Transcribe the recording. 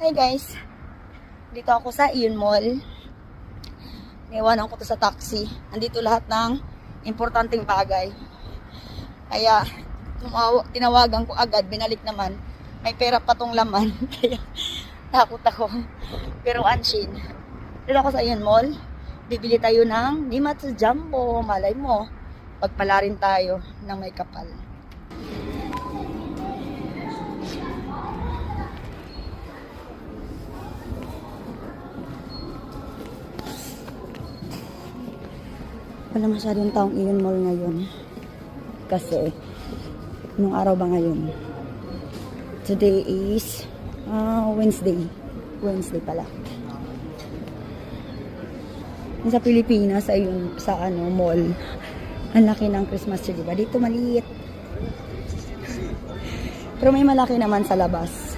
Hi guys, dito ako sa Ion Mall. Niwanan ko to sa taxi. Andito lahat ng importanteng bagay. Kaya tinawagan ko agad, binalik naman. May pera pa tong laman. Kaya takot ako. Pero anshin. Dito ako sa Ion Mall. Bibili tayo ng Nimatsu Jumbo. Malay mo, pagpala rin tayo ng may kapal. Wala masyadong taong Ion Mall ngayon. Kasi, nung araw ba ngayon? Today is Wednesday. Wednesday pala. Sa Pilipinas, ayun, sa mall. Ang laki ng Christmas tree, diba? Dito maliit. Pero may malaki naman sa labas.